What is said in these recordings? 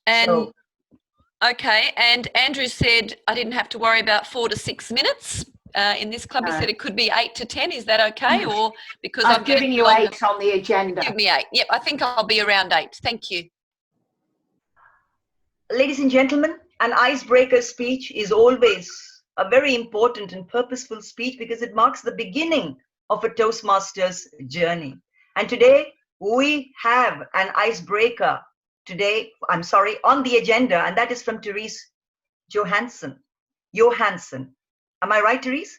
And So, okay, and Andrew said I didn't have to worry about 4 to 6 minutes. In this club, he said it could be 8 to 10. Is that okay? Or because I've I'm going given to you longer? 8 on the agenda. Give me 8. Yep, I think I'll be around 8. Thank you. Ladies and gentlemen, an icebreaker speech is always a very important and purposeful speech because it marks the beginning of a Toastmasters journey. And today we have an icebreaker on the agenda, and that is from Tehrese Johansson. Am I right, Tehrese?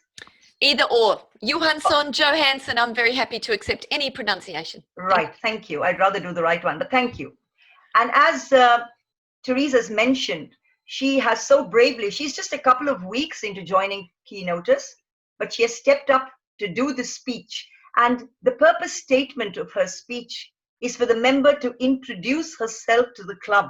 Either or. Johansson, Johansson, I'm very happy to accept any pronunciation. Right, thank you. I'd rather do the right one, but thank you. And as Tehrese has mentioned, she has so bravely, she's just a couple of weeks into joining Keynotice, but she has stepped up to do the speech. And the purpose statement of her speech is for the member to introduce herself to the club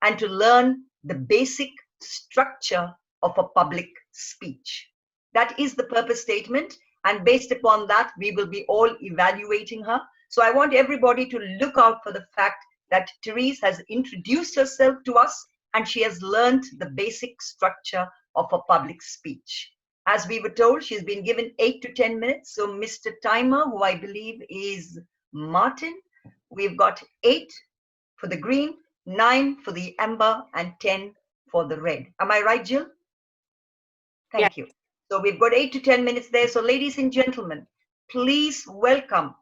and to learn the basic structure of a public speech. That is the purpose statement. And based upon that, we will be all evaluating her. So I want everybody to look out for the fact that Tehrese has introduced herself to us and she has learned the basic structure of a public speech. As we were told, she's been given 8 to 10 minutes. So Mr. Timer, who I believe is Martin, we've got 8 for the green, 9 for the amber, and 10 for the red. Am I right, Jill? Thank you. So we've got 8 to 10 minutes there. So ladies and gentlemen, please welcome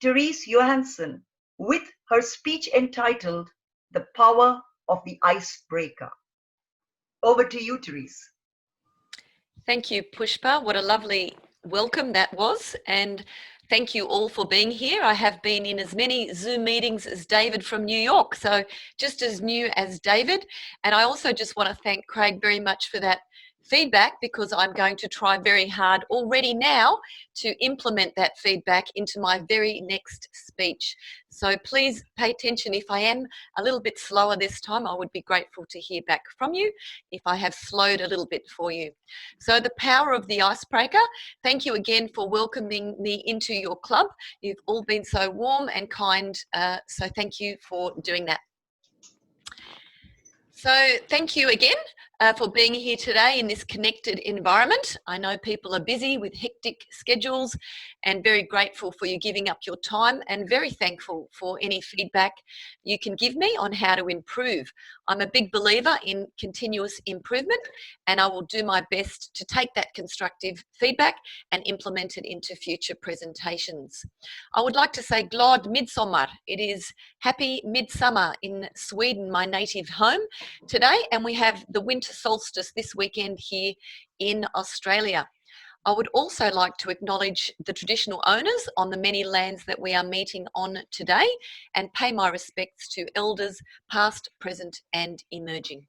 Tehrese Johansson with her speech entitled The Power of the Icebreaker. Over to you, Tehrese. Thank you, Pushpa. What a lovely welcome that was. And thank you all for being here. I have been in as many Zoom meetings as David from New York, so just as new as David. And I also just want to thank Craig very much for that feedback, because I'm going to try very hard already now to implement that feedback into my very next speech. So please pay attention. If I am a little bit slower this time, I would be grateful to hear back from you if I have slowed a little bit for you. So the power of the icebreaker. Thank you again for welcoming me into your club. You've all been so warm and kind, so thank you for doing that. So thank you again for being here today in this connected environment. I know people are busy with hectic schedules, and very grateful for you giving up your time, and very thankful for any feedback you can give me on how to improve. I'm a big believer in continuous improvement, and I will do my best to take that constructive feedback and implement it into future presentations. I would like to say glad midsommar. It is happy midsummer in Sweden, my native home today, and we have the winter solstice this weekend here in Australia. I would also like to acknowledge the traditional owners on the many lands that we are meeting on today, and pay my respects to elders past, present and emerging.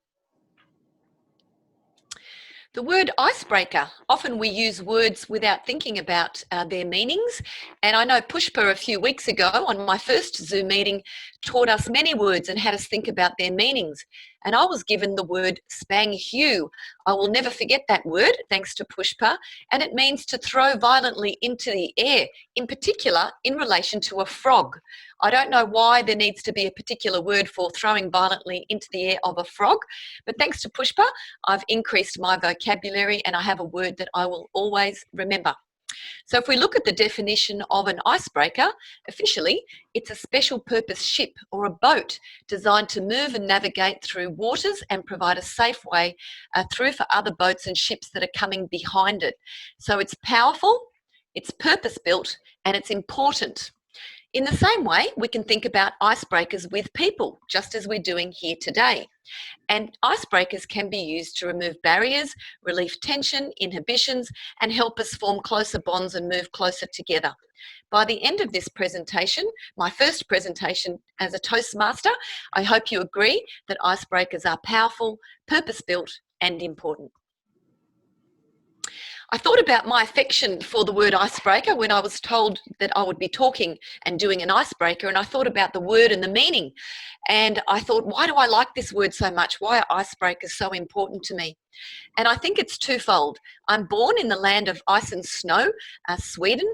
The word icebreaker, often we use words without thinking about their meanings. And I know Pushpa a few weeks ago on my first Zoom meeting taught us many words and had us think about their meanings. And I was given the word spang hue. I will never forget that word, thanks to Pushpa. And it means to throw violently into the air, in particular in relation to a frog. I don't know why there needs to be a particular word for throwing violently into the air of a frog, but thanks to Pushpa, I've increased my vocabulary and I have a word that I will always remember. So if we look at the definition of an icebreaker, officially, it's a special purpose ship or a boat designed to move and navigate through waters and provide a safe way through for other boats and ships that are coming behind it. So it's powerful, it's purpose-built, and it's important. In the same way, we can think about icebreakers with people, just as we're doing here today. And icebreakers can be used to remove barriers, relieve tension, inhibitions, and help us form closer bonds and move closer together. By the end of this presentation, my first presentation as a Toastmaster, I hope you agree that icebreakers are powerful, purpose-built, and important. I thought about my affection for the word icebreaker when I was told that I would be talking and doing an icebreaker, and I thought about the word and the meaning. And I thought, why do I like this word so much? Why are icebreakers so important to me? And I think it's twofold. I'm born in the land of ice and snow, Sweden,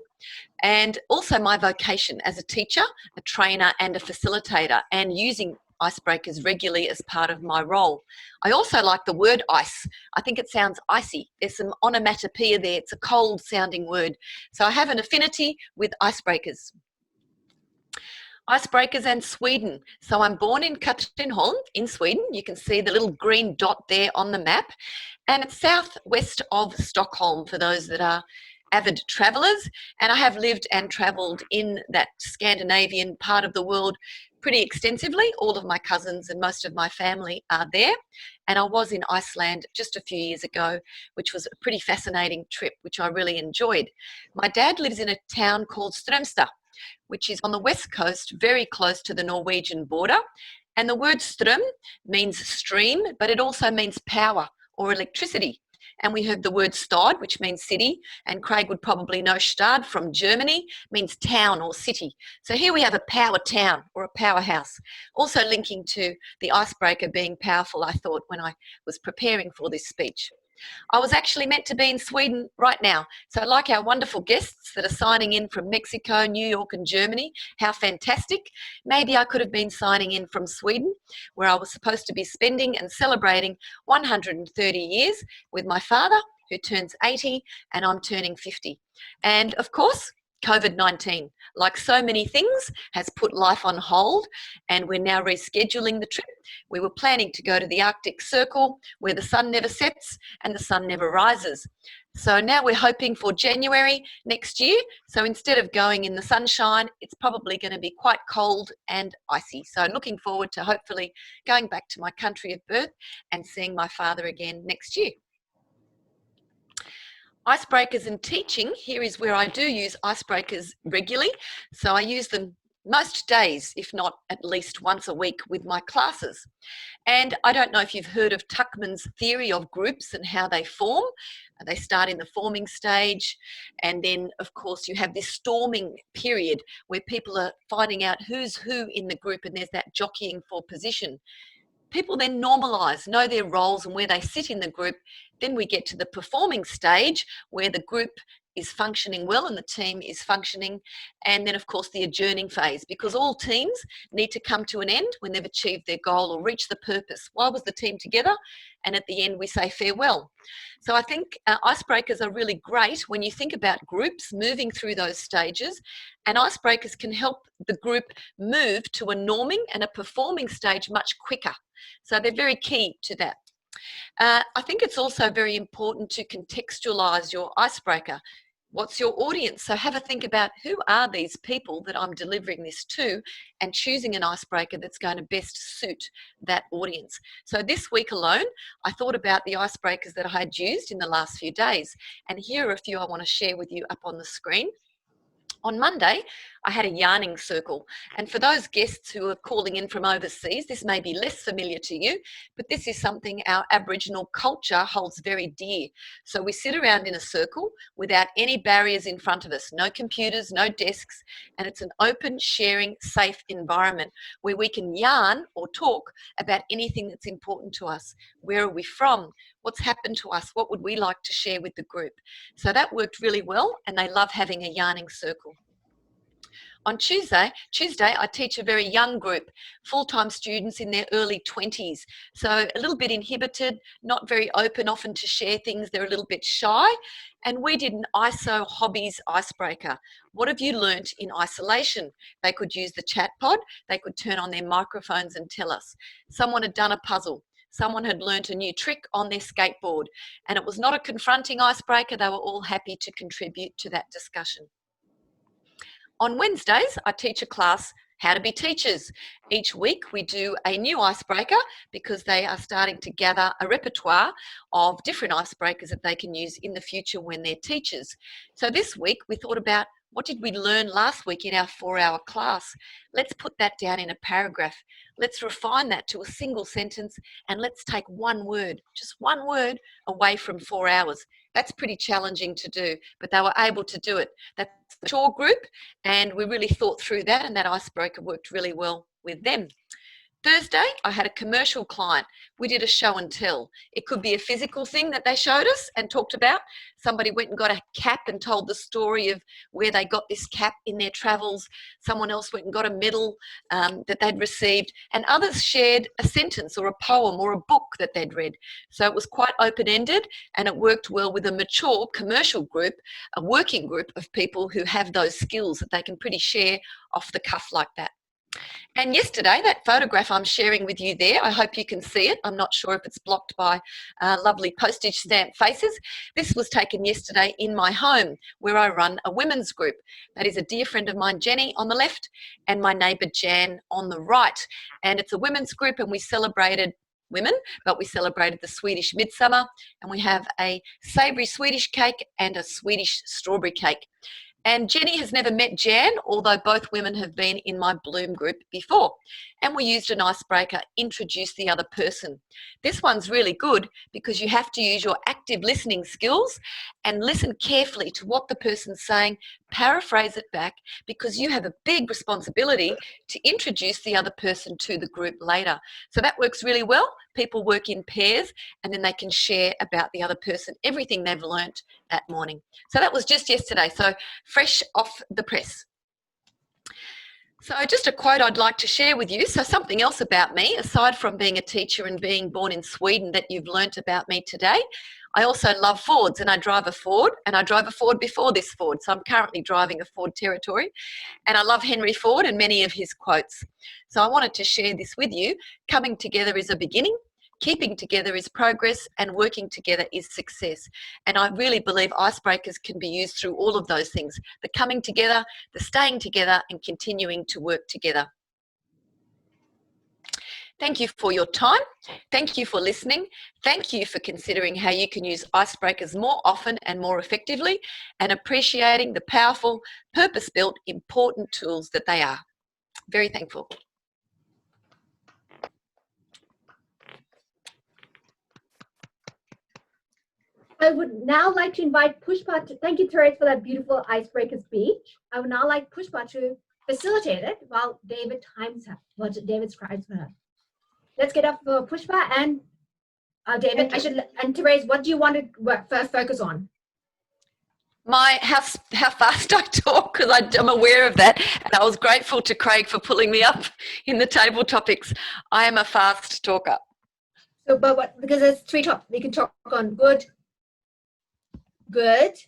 and also my vocation as a teacher, a trainer and a facilitator, and using icebreakers regularly as part of my role. I also like the word ice. I think it sounds icy. There's some onomatopoeia there. It's a cold sounding word. So I have an affinity with icebreakers. Icebreakers and Sweden. So I'm born in Katrineholm in Sweden. You can see the little green dot there on the map. And it's southwest of Stockholm for those that are avid travellers. And I have lived and travelled in that Scandinavian part of the world pretty extensively. All of my cousins and most of my family are there. And I was in Iceland just a few years ago, which was a pretty fascinating trip, which I really enjoyed. My dad lives in a town called Strömstad, which is on the west coast, very close to the Norwegian border. And the word ström means stream, but it also means power or electricity. And we have the word stad, which means city, and Craig would probably know stad from Germany, means town or city. So here we have a power town or a powerhouse. Also linking to the icebreaker being powerful, I thought, when I was preparing for this speech. I was actually meant to be in Sweden right now. So like our wonderful guests that are signing in from Mexico, New York and Germany, how fantastic. Maybe I could have been signing in from Sweden, where I was supposed to be spending and celebrating 130 years with my father, who turns 80, and I'm turning 50. And of course, COVID-19, like so many things, has put life on hold, and we're now rescheduling the trip. We were planning to go to the Arctic Circle, where the sun never sets and the sun never rises. So now we're hoping for January next year. So instead of going in the sunshine, it's probably going to be quite cold and icy. So I'm looking forward to hopefully going back to my country of birth and seeing my father again next year. Icebreakers and teaching, here is where I do use icebreakers regularly. So I use them most days, if not at least once a week with my classes. And I don't know if you've heard of Tuckman's theory of groups and how they form. They start in the forming stage, and then of course you have this storming period where people are finding out who's who in the group, and there's that jockeying for position. People then normalise, know their roles and where they sit in the group. Then we get to the performing stage where the group is functioning well and the team is functioning. And then, of course, the adjourning phase, because all teams need to come to an end when they've achieved their goal or reached the purpose. Why was the team together? And at the end, we say farewell. So I think icebreakers are really great when you think about groups moving through those stages, and icebreakers can help the group move to a norming and a performing stage much quicker. So they're very key to that. I think it's also very important to contextualize your icebreaker. What's your audience? So have a think about who are these people that I'm delivering this to, and choosing an icebreaker that's going to best suit that audience. So this week alone, I thought about the icebreakers that I had used in the last few days. And here are a few I want to share with you up on the screen. On Monday, I had a yarning circle. And for those guests who are calling in from overseas, this may be less familiar to you, but this is something our Aboriginal culture holds very dear. So we sit around in a circle without any barriers in front of us, no computers, no desks, and it's an open, sharing, safe environment where we can yarn or talk about anything that's important to us. Where are we from? What's happened to us? What would we like to share with the group? So that worked really well, and they love having a yarning circle. On Tuesday, I teach a very young group, full-time students in their early 20s. So a little bit inhibited, not very open often to share things. They're a little bit shy. And we did an ISO hobbies icebreaker. What have you learnt in isolation? They could use the chat pod. They could turn on their microphones and tell us. Someone had done a puzzle. Someone had learnt a new trick on their skateboard. And it was not a confronting icebreaker. They were all happy to contribute to that discussion. On Wednesdays, I teach a class, How to Be Teachers. Each week we do a new icebreaker because they are starting to gather a repertoire of different icebreakers that they can use in the future when they're teachers. So this week we thought about, what did we learn last week in our 4-hour class? Let's put that down in a paragraph. Let's refine that to a single sentence, and let's take one word, just one word, away from 4 hours. That's pretty challenging to do, but they were able to do it. That's the shore group, and we really thought through that, and that icebreaker worked really well with them. Thursday, I had a commercial client. We did a show and tell. It could be a physical thing that they showed us and talked about. Somebody went and got a cap and told the story of where they got this cap in their travels. Someone else went and got a medal that they'd received. And others shared a sentence or a poem or a book that they'd read. So it was quite open-ended, and it worked well with a mature commercial group, a working group of people who have those skills that they can pretty share off the cuff like that. And yesterday, that photograph I'm sharing with you there, I hope you can see it. I'm not sure if it's blocked by lovely postage stamp faces. This was taken yesterday in my home where I run a women's group. That is a dear friend of mine, Jenny, on the left, and my neighbour, Jan, on the right. And it's a women's group, and we celebrated women, but we celebrated the Swedish midsummer, and we have a savoury Swedish cake and a Swedish strawberry cake. And Jenny has never met Jan, although both women have been in my Bloom group before. And we used an icebreaker, introduce the other person. This one's really good because you have to use your active listening skills and listen carefully to what the person's saying, paraphrase it back, because you have a big responsibility to introduce the other person to the group later. So that works really well. People work in pairs, and then they can share about the other person, everything they've learnt that morning. So that was just yesterday, so fresh off the press. So just a quote I'd like to share with you. So something else about me, aside from being a teacher and being born in Sweden that you've learnt about me today, I also love Fords, and I drive a Ford, and I drove a Ford before this Ford. So I'm currently driving a Ford Territory, and I love Henry Ford and many of his quotes. So I wanted to share this with you. Coming together is a beginning. Keeping together is progress, and working together is success. And I really believe icebreakers can be used through all of those things: the coming together, the staying together, and continuing to work together. Thank you for your time. Thank you for listening. Thank you for considering how you can use icebreakers more often and more effectively, and appreciating the powerful, purpose-built, important tools that they are. Very thankful. I would now like to invite Pushpa to, thank you, Tehrese, for that beautiful icebreaker speech. I would now like Pushpa to facilitate it while David times her, what David scribes for her. Let's get up for Pushpa and David. And Tehrese, what do you want to focus on? How fast I talk, because I'm aware of that, and I was grateful to Craig for pulling me up in the table topics. I am a fast talker. So, but what? Because there's three topics we can talk on. Good.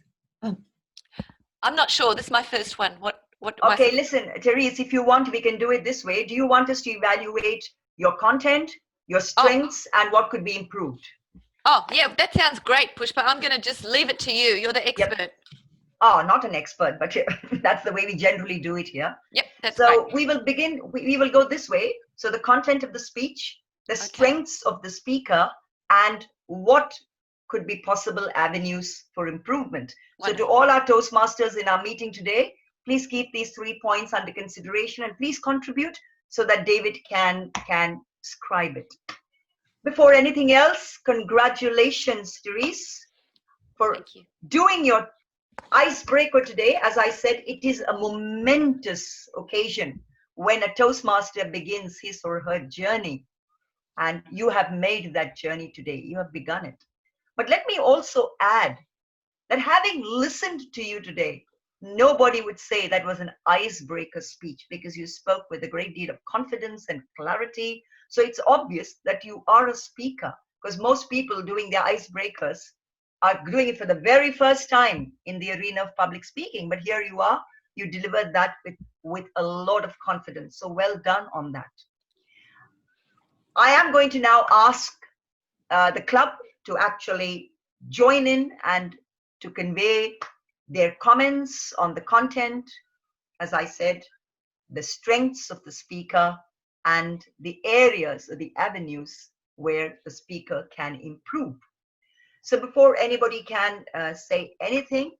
I'm not sure. This is my first one. What? Okay, listen, Tehrese, if you want, we can do it this way. Do you want us to evaluate your content, your strengths, and what could be improved? Oh, yeah, that sounds great, Pushpa. I'm going to just leave it to you. You're the expert. Yep. Oh, not an expert, but that's the way we generally do it here. Yep, that's so great. We will begin, we will go this way. So the content of the speech, the strengths of the speaker, and what could be possible avenues for improvement. Wonderful. So to all our Toastmasters in our meeting today, please keep these 3 points under consideration, and please contribute so that David can scribe it. Before anything else, congratulations, Tehrese, for doing your icebreaker today. As I said, it is a momentous occasion when a Toastmaster begins his or her journey, and you have made that journey today. You have begun it. But let me also add that having listened to you today, nobody would say that was an icebreaker speech, because you spoke with a great deal of confidence and clarity. So it's obvious that you are a speaker, because most people doing their icebreakers are doing it for the very first time in the arena of public speaking. But here you are, you delivered that with a lot of confidence. So well done on that. I am going to now ask the club to actually join in and to convey their comments on the content, as I said, the strengths of the speaker, and the areas or the avenues where the speaker can improve. So before anybody can say anything,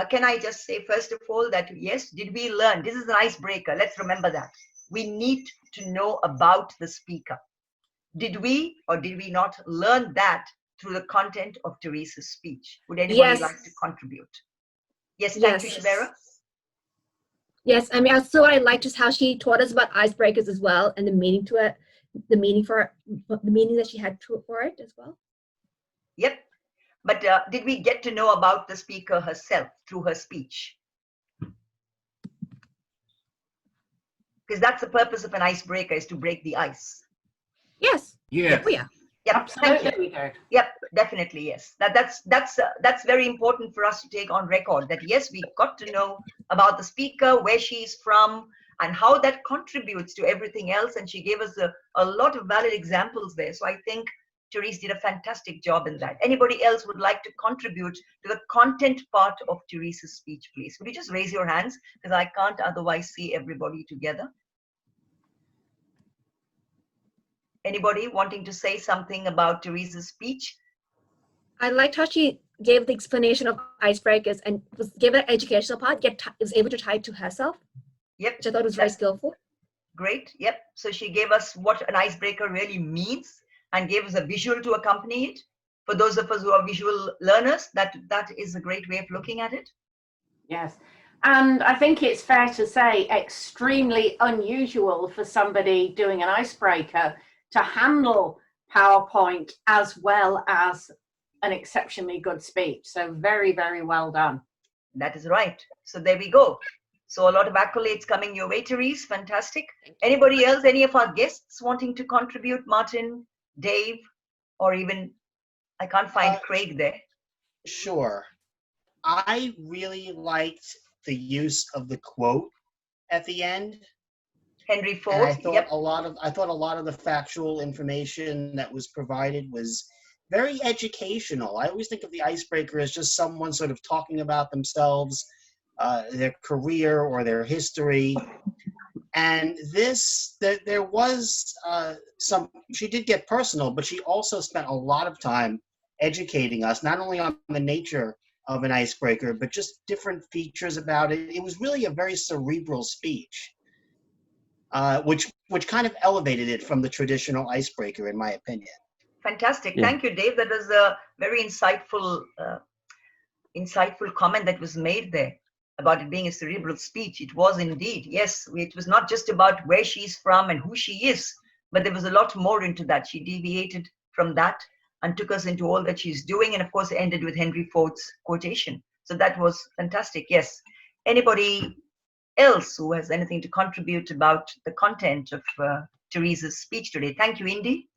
can I just say, first of all, that yes, did we learn? This is an icebreaker. Let's remember that. We need to know about the speaker. Did we or did we not learn that through the content of Terese's speech? Would anybody like to contribute? Yes, thank you, Shabera. Yes, I mean, so I liked just how she taught us about icebreakers as well and the meaning to it. the meaning that she had for it as well? Yep. But did we get to know about the speaker herself through her speech? Because that's the purpose of an icebreaker, is to break the ice. Yes. Yeah. Oh yeah. Yep. Absolutely, Thank you. we did. Yep, definitely, yes. That's very important for us to take on record, that yes, we got to know about the speaker, where she's from, and how that contributes to everything else. And she gave us a lot of valid examples there. So I think Tehrese did a fantastic job in that. Anybody else would like to contribute to the content part of Terese's speech, please? Would you just raise your hands, because I can't otherwise see everybody together. Anybody wanting to say something about Terese's speech? I liked how she gave the explanation of icebreakers and gave an educational part, yet was able to tie it to herself, Yep. which I thought was very skillful. Great. Yep. So she gave us what an icebreaker really means and gave us a visual to accompany it. For those of us who are visual learners, that is a great way of looking at it. Yes. And I think it's fair to say extremely unusual for somebody doing an icebreaker to handle PowerPoint as well as an exceptionally good speech. So very, very well done. That is right. So there we go. So a lot of accolades coming your way, Tehrese. Fantastic. Anybody else, any of our guests wanting to contribute? Martin, Dave, or even, I can't find Craig there. Sure. I really liked the use of the quote at the end. Henry And Ford. I thought Yep. a lot of the factual information that was provided was very educational. I always think of the icebreaker as just someone sort of talking about themselves, their career or their history. And there was she did get personal, but she also spent a lot of time educating us, not only on the nature of an icebreaker, but just different features about it. It was really a very cerebral speech. Which kind of elevated it from the traditional icebreaker, in my opinion. Fantastic. Yeah. Thank you, Dave. That was a very insightful comment that was made there about it being a cerebral speech. It was indeed. Yes, it was not just about where she's from and who she is, but there was a lot more into that. She deviated from that and took us into all that she's doing, and of course ended with Henry Ford's quotation. So that was fantastic. Yes. Anybody else who has anything to contribute about the content of Terese's speech today? Thank you, Indy.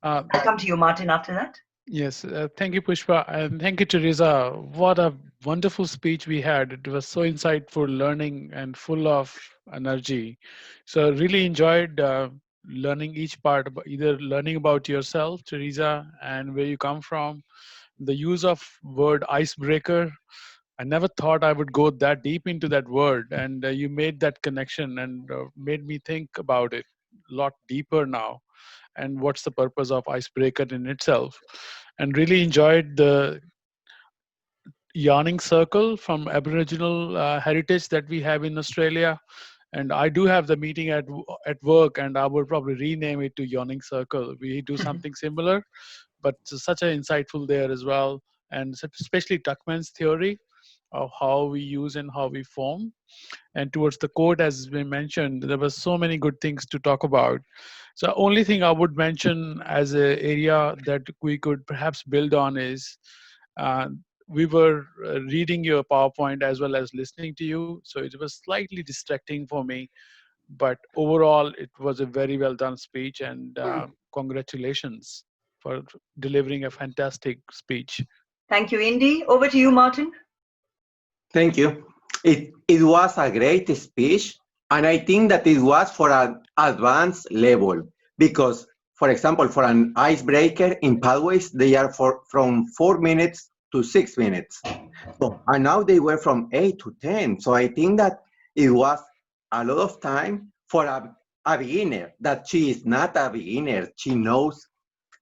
I'll come to you, Martin, after that. Yes, thank you, Pushpa, and thank you, Teresa. What a wonderful speech we had. It was so insightful, learning, and full of energy. So really enjoyed learning each part, either learning about yourself, Teresa, and where you come from. The use of word icebreaker. I never thought I would go that deep into that word, and you made that connection and made me think about it a lot deeper now. And what's the purpose of icebreaker in itself? And really enjoyed the yawning circle from Aboriginal heritage that we have in Australia. And I do have the meeting at work, and I will probably rename it to Yawning Circle. We do something similar, but such an insightful there as well, and especially Tuckman's theory of how we use and how we form. And towards the code, as we mentioned, there were so many good things to talk about. So only thing I would mention as an area that we could perhaps build on is we were reading your PowerPoint as well as listening to you. So it was slightly distracting for me, but overall it was a very well done speech, and congratulations for delivering a fantastic speech. Thank you, Indy. Over to you, Martin. Thank you. It was a great speech, and I think that it was for an advanced level because, for example, for an icebreaker in pathways, they are from 4 minutes to 6 minutes. So, and now they were from 8 to 10. So I think that it was a lot of time for a beginner, that she is not a beginner. She knows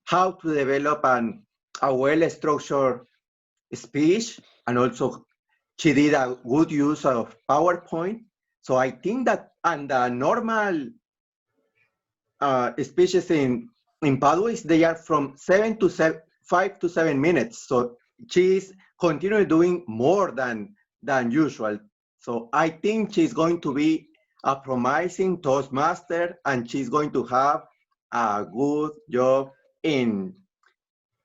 how to develop a well-structured speech, and also she did a good use of PowerPoint. So I think that, and the normal speeches in pathways, they are from 5 to 7 minutes. So she's continuing doing more than usual. So I think she's going to be a promising Toastmaster, and she's going to have a good job in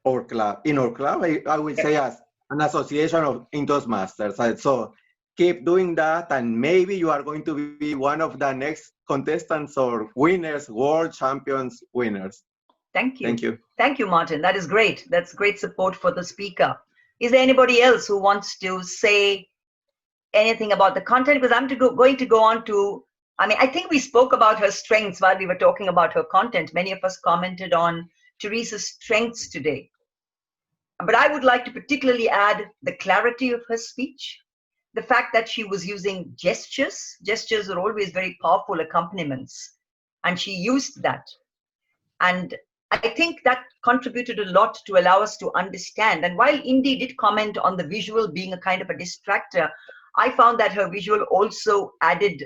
our club. In our club, I would say as an association of in Toastmasters. And so keep doing that, and maybe you are going to be one of the next contestants or winners, world champions winners. Thank you. Thank you. Thank you, Martin. That is great. That's great support for the speaker. Is there anybody else who wants to say anything about the content? Because I'm going to go on to, I think we spoke about her strengths while we were talking about her content. Many of us commented on Teresa's strengths today. But I would like to particularly add the clarity of her speech, the fact that she was using gestures. Gestures are always very powerful accompaniments, and she used that. And I think that contributed a lot to allow us to understand. And while Indy did comment on the visual being a kind of a distractor, I found that her visual also added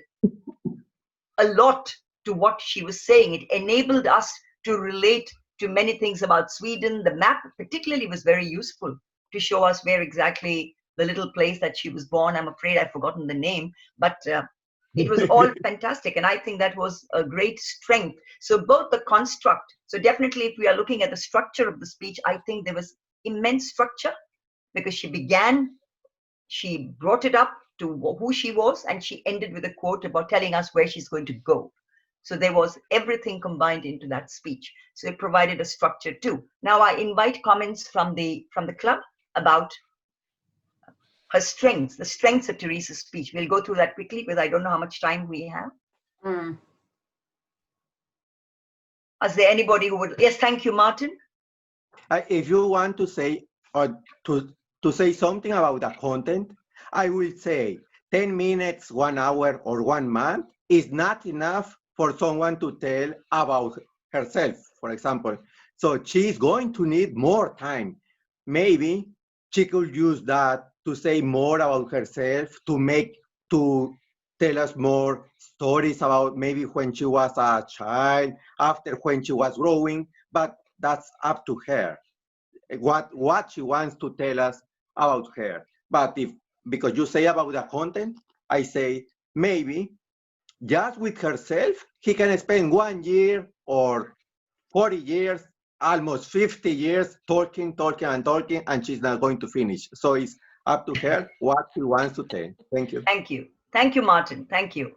a lot to what she was saying. It enabled us to relate to many things about Sweden. The map particularly was very useful to show us where exactly the little place that she was born. I'm afraid I've forgotten the name, but it was all fantastic. And I think that was a great strength. So both the construct, so definitely if we are looking at the structure of the speech, I think there was immense structure because she brought it up to who she was, and she ended with a quote about telling us where she's going to go. So there was everything combined into that speech. So it provided a structure too. Now I invite comments from the club about her strengths, the strengths of Teresa's speech. We'll go through that quickly because I don't know how much time we have. Is there anybody who would? Yes, thank you, Martin. If you want to say or to say something about the content, I will say 10 minutes, 1 hour, or 1 month is not enough for someone to tell about herself, for example. So she's going to need more time. Maybe she could use that to say more about herself, to tell us more stories about maybe when she was a child, after when she was growing, but that's up to her. What she wants to tell us about her. But because you say about the content, I say maybe just with herself, he can spend 1 year or 40 years, almost 50 years talking, and she's not going to finish. So it's up to her what she wants to tell. Thank you. Thank you. Thank you, Martin. Thank you.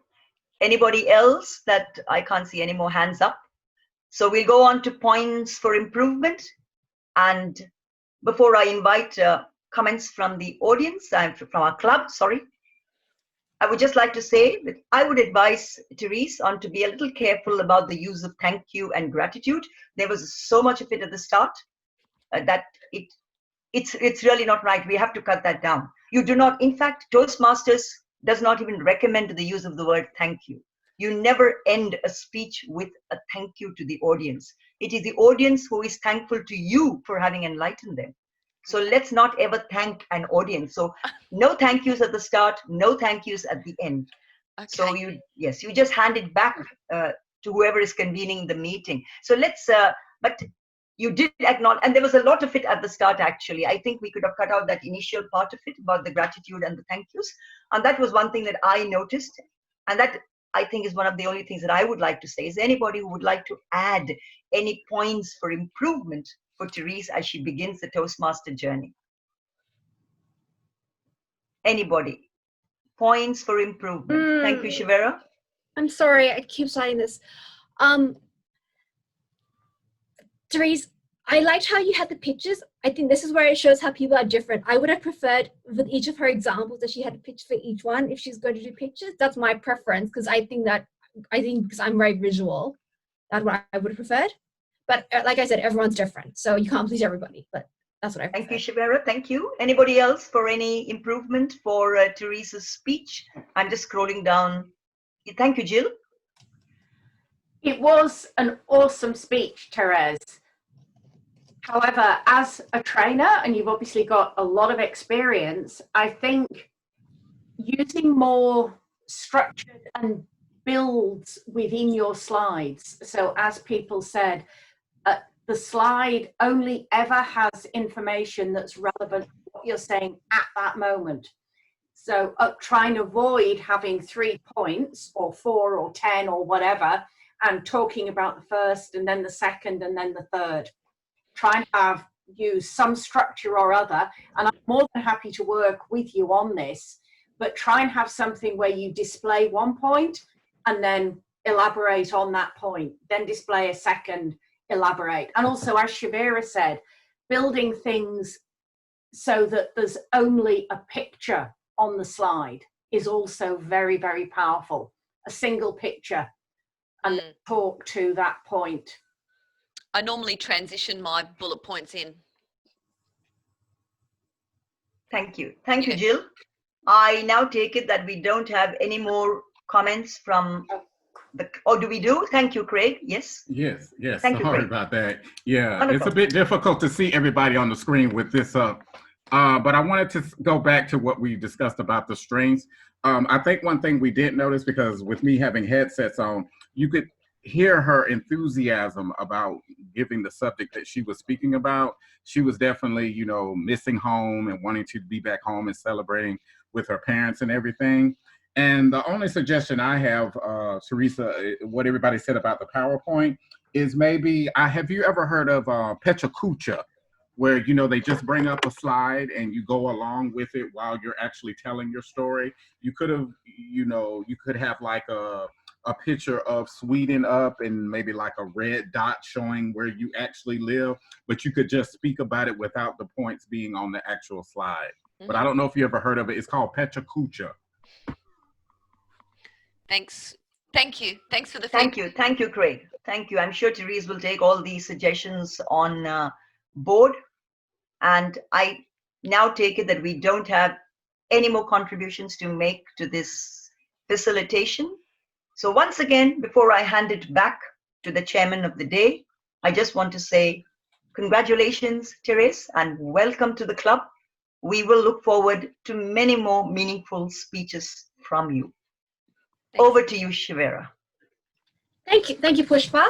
Anybody else? That I can't see any more hands up. So we'll go on to points for improvement. And before I invite comments from the audience, from our club, sorry, I would just like to say that I would advise Tehrese on to be a little careful about the use of thank you and gratitude. There was so much of it at the start that it's really not right. We have to cut that down. You do not, in fact, Toastmasters does not even recommend the use of the word thank you. You never end a speech with a thank you to the audience. It is the audience who is thankful to you for having enlightened them. So let's not ever thank an audience. So no thank yous at the start, no thank yous at the end. Okay. So you just hand it back to whoever is convening the meeting. So let's, but you did acknowledge, and there was a lot of it at the start actually. I think we could have cut out that initial part of it about the gratitude and the thank yous. And that was one thing that I noticed. And that I think is one of the only things that I would like to say. Is there anybody who would like to add any points for improvement for Tehrese as she begins the Toastmaster journey? Anybody? Points for improvement. Thank you, Shivera. I'm sorry, I keep saying this. Tehrese, I liked how you had the pictures. I think this is where it shows how people are different. I would have preferred with each of her examples that she had a picture for each one if she's going to do pictures. That's my preference because I think because I'm very visual, that's what I would have preferred. But like I said, everyone's different, so you can't please everybody. But that's what I prefer. Thank you, Shivera. Thank you. Anybody else for any improvement for Teresa's speech? I'm just scrolling down. Thank you, Jill. It was an awesome speech, Tehrese. However, as a trainer, and you've obviously got a lot of experience, I think using more structured and builds within your slides. So as people said, the slide only ever has information that's relevant to what you're saying at that moment. So try and avoid having 3 points or 4 or 10 or whatever, and talking about the first and then the second and then the third. Try and use some structure or other, and I'm more than happy to work with you on this, but try and have something where you display one point and then elaborate on that point, then display a second, elaborate. And also, as Shavira said, building things so that there's only a picture on the slide is also very, very powerful. A single picture and talk to that point. I normally transition my bullet points in. Thank you. Thank you, Jill. I now take it that we don't have any more comments from the, or do we do? Thank you, Craig. Yes. Yes. Thank you, Sorry Craig. about that. Yeah, Wonderful. It's a bit difficult to see everybody on the screen with this up. But I wanted to go back to what we discussed about the strings. I think one thing we did notice, because with me having headsets on, you could hear her enthusiasm about giving the subject that she was speaking about. She was definitely, you know, missing home and wanting to be back home and celebrating with her parents and everything. And the only suggestion I have, Tehrese, what everybody said about the PowerPoint is maybe, have you ever heard of Pechakucha, where, you know, they just bring up a slide and you go along with it while you're actually telling your story? You could have, you know, you could have like a picture of Sweden up and maybe like a red dot showing where you actually live, but you could just speak about it without the points being on the actual slide. But I don't know if you ever heard of it. It's called Pechakucha. Thanks. Thank you. Thanks for the feedback. Thank you. Thank you, Craig. Thank you. I'm sure Tehrese will take all these suggestions on board. And I now take it that we don't have any more contributions to make to this facilitation. So once again, before I hand it back to the chairman of the day, I just want to say congratulations, Tehrese, and welcome to the club. We will look forward to many more meaningful speeches from you. Thanks. Over to you, Shavira. Thank you, Pushpa.